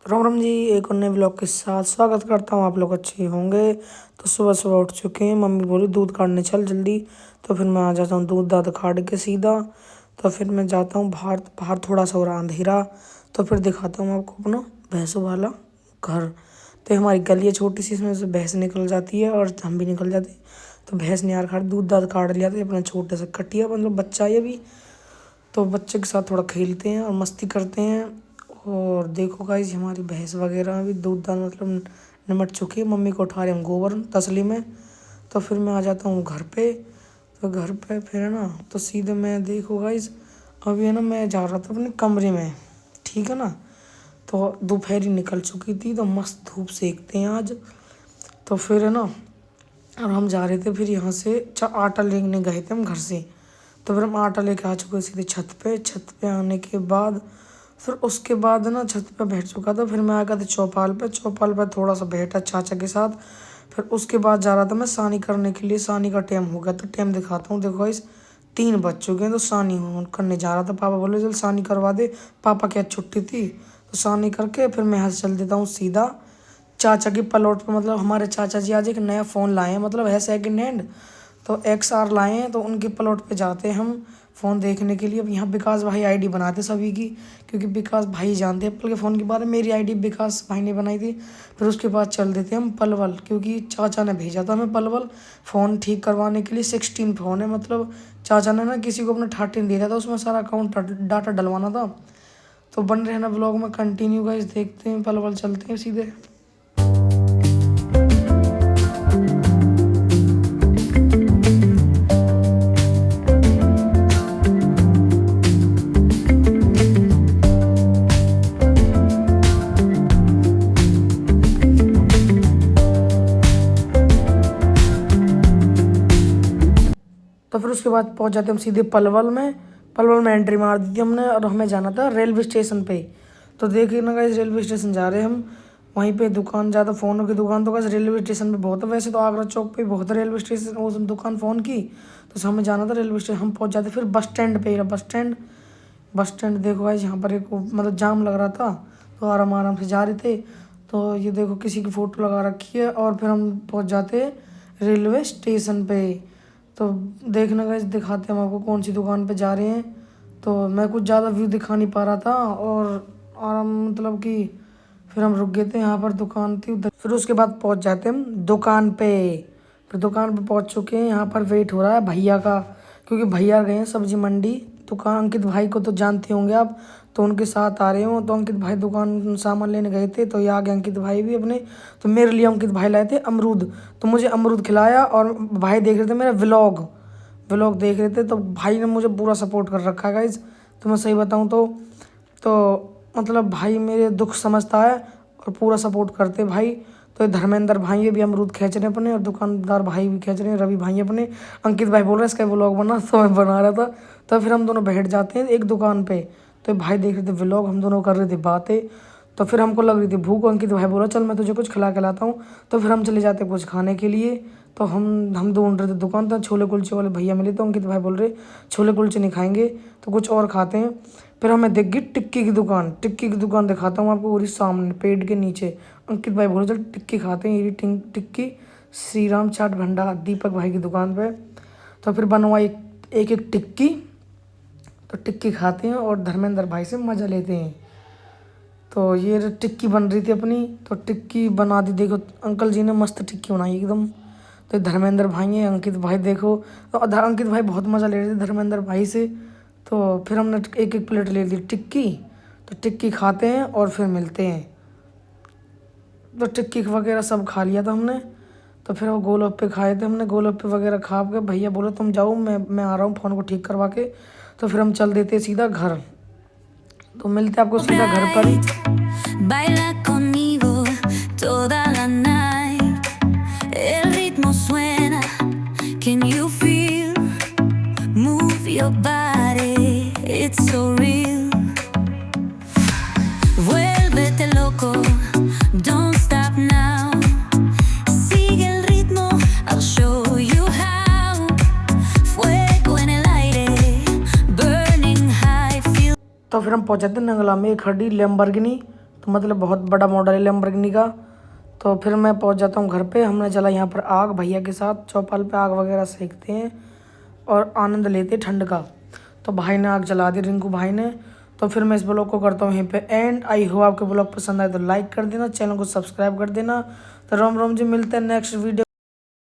राम राम जी। एक और नए ब्लॉग के साथ स्वागत करता हूँ। आप लोग अच्छे होंगे। तो सुबह सुबह उठ चुके हैं। मम्मी बोली दूध काटने चल जल्दी। तो फिर मैं आ जाता हूँ दूध दाद काट के सीधा। तो फिर मैं जाता हूँ बाहर। बाहर थोड़ा सा हो रहा अंधेरा। तो फिर दिखाता हूँ आपको अपना भैंसों वाला घर। तो हमारी गली है छोटी सी, इसमें से भैंस निकल जाती है और हम भी निकल जाते हैं। तो भैंस ने यार खा दूध दाद काट लिया था अपना छोटे से कटिया, मतलब बच्चा है अभी। तो बच्चे के साथ थोड़ा खेलते हैं और मस्ती करते हैं। और देखो गाइस हमारी भैंस वगैरह भी दूध दान मतलब निमट चुकी है। मम्मी को उठा रहे हम गोबर तसली में। तो फिर मैं आ जाता हूँ घर पे। तो घर पे फिर है ना, तो सीधे मैं देखो गाइस अभी है ना, मैं जा रहा था अपने कमरे में, ठीक है ना। तो दोपहरी निकल चुकी थी, तो मस्त धूप सेकते हैं आज। तो फिर है ना, और हम जा रहे थे फिर यहाँ से आटा लेने गए थे हम घर से। तो फिर हम आटा लेके आ चुके सीधे छत पे। छत पे आने के बाद फिर उसके बाद ना छत पे बैठ चुका था। फिर मैं आ गया था चौपाल पे। चौपाल पे थोड़ा सा बैठा चाचा के साथ। फिर उसके बाद जा रहा था मैं सानी करने के लिए। सानी का टाइम हो गया, तो टाइम दिखाता हूँ। देखो इस 3 बज चुके हैं। तो सानी करने जा रहा था। पापा बोले चल सानी करवा दे। पापा की आज छुट्टी थी। तो सानी करके फिर मैं यहाँ से चल देता हूँ सीधा चाचा की प्लॉट पे। मतलब हमारे चाचा जी आज एक नया फ़ोन लाए हैं, मतलब है सेकंड हैंड। तो XR लाए हैं। तो उनके प्लॉट पे जाते हैं हम फ़ोन देखने के लिए। अब यहाँ विकास भाई आईडी बनाते सभी की, क्योंकि विकास भाई जानते हैं एप्पल के फ़ोन के बारे में। मेरी आईडी विकास भाई ने बनाई थी। फिर उसके बाद चल देते हम पलवल, क्योंकि चाचा ने भेजा था हमें पलवल फ़ोन ठीक करवाने के लिए। 16 फ़ोन है, मतलब चाचा ने ना किसी को अपना 13 दिया था, उसमें सारा अकाउंट डाटा डलवाना था। तो बन रहे हैं ना ब्लॉग में कंटिन्यू गाइस, देखते हैं पलवल चलते हैं सीधे। तो फिर उसके बाद पहुंच जाते हम सीधे पलवल में। पलवल में एंट्री मार दी थी हमने और हमें जाना था रेलवे स्टेशन पे। तो देखिए ना गाइस रेलवे स्टेशन जा रहे हैं हम। वहीं पे दुकान ज़्यादा फ़ोनों की दुकान तो गाइस रेलवे स्टेशन पे बहुत है। वैसे तो आगरा चौक पे बहुत है रेलवे स्टेशन, वो दुकान फ़ोन की। तो हमें जाना था रेलवे स्टेशन। हम पहुँच जाते फिर बस स्टैंड पे। बस स्टैंड देखो गाइस यहाँ पर एक मतलब जाम लग रहा था, तो आराम आराम से जा रहे थे। तो ये देखो किसी की फ़ोटो लगा रखी है। और फिर हम पहुँच जाते रेलवे स्टेशन पे। तो देखना गाइस दिखाते हैं हम आपको कौन सी दुकान पे जा रहे हैं। तो मैं कुछ ज़्यादा व्यू दिखा नहीं पा रहा था और आराम मतलब कि फिर हम रुक गए थे यहाँ पर दुकान थी उधर। फिर उसके बाद पहुँच जाते हम दुकान पे। फिर दुकान पे पहुँच चुके हैं। यहाँ पर वेट हो रहा है भैया का, क्योंकि भैया गए हैं सब्जी मंडी। दुकान अंकित भाई को तो जानते होंगे आप, तो उनके साथ आ रहे हो। तो अंकित भाई दुकान सामान लेने गए थे, तो ये आ गए अंकित भाई भी अपने। तो मेरे लिए अंकित भाई लाए थे अमरूद। तो मुझे अमरूद खिलाया और भाई देख रहे थे मेरा व्लॉग देख रहे थे। तो भाई ने मुझे पूरा सपोर्ट कर रखा है गाइज। तो मैं सही बताऊँ तो मतलब भाई मेरे दुख समझता है और पूरा सपोर्ट करते भाई। तो ये धर्मेंद्र भाई ये भी अमरूद खींच रहे हैं अपने, और दुकानदार भाई भी खींच रहे हैं, रवि भाई अपने। अंकित भाई बोल रहे हैं इसका व्लॉग बना, तो मैं बना रहा था। तो फिर हम दोनों बैठ जाते हैं एक दुकान पे। तो भाई देख रहे थे व्लॉग, हम दोनों कर रहे थे बातें। तो फिर हमको लग रही थी भूख। अंकित भाई बोला चल मैं तुझे कुछ खिला के लाता हूँ। तो फिर हम चले जाते कुछ खाने के लिए। तो हम ढूंढ रहे थे दुकान। तो छोले कुलचे वाले भैया मिले। तो अंकित भाई बोल रहे छोले कुलचे नहीं खाएंगे तो कुछ और खाते हैं। फिर हमें दिख गई टिक्की की दुकान। टिक्की की दुकान दिखाता हूँ आपको, पूरी सामने पेड़ के नीचे। अंकित भाई बोले चल टिक्की खाते हैं। ये टिक्की श्री राम चाट भंडार दीपक भाई की दुकान पे। तो फिर बनवाई एक एक टिक्की। तो टिक्की खाते हैं और धर्मेंद्र भाई से मज़ा लेते हैं। तो ये टिक्की बन रही थी अपनी। तो टिक्की बना दी, देखो अंकल जी ने मस्त टिक्की बनाई एकदम। तो धर्मेंद्र भाई है, अंकित भाई देखो। तो अंकित भाई बहुत मज़ा ले रहे थे धर्मेंद्र भाई से। तो फिर हमने एक एक प्लेट ले ली टिक्की। तो टिक्की खाते हैं और फिर मिलते हैं। तो टिक्की वगैरह सब खा लिया था हमने। तो फिर वो गोलगप्पे खाए थे हमने। गोलगप्पे वगैरह खा के भैया बोले तुम जाओ, मैं आ रहा हूँ फ़ोन को ठीक करवा के। तो फिर हम चल देते सीधा घर। तो मिलते आपको सीधा घर पर ही। Baila conmigo toda la night. El ritmo suena. Can you feel? Move your body. It's so real. Vuélvete loco. Don't stop now. Sigue el ritmo. I'll show you how. Fuego en el aire. Burning high. Feel. तो फिर हम पहुंच जाते नंगला में। एक खड़ी Lamborghini तो मतलब बहुत बड़ा मॉडल है लैम्बोर्गिनी का। तो फिर मैं पहुंच जाता हूं घर पे। हमने चला यहाँ पर आग भैया के साथ चौपाल पे आग वगैरह सेकते हैं और आनंद लेते हैं ठंड का। तो भाई ने आग जला दी, रिंकू भाई ने। तो फिर मैं इस ब्लॉग को करता हूँ यहीं पे एंड। आई होप आपको ब्लॉग पसंद आए तो लाइक कर देना, चैनल को सब्सक्राइब कर देना। तो रोम रोम जी, मिलते हैं नेक्स्ट वीडियो।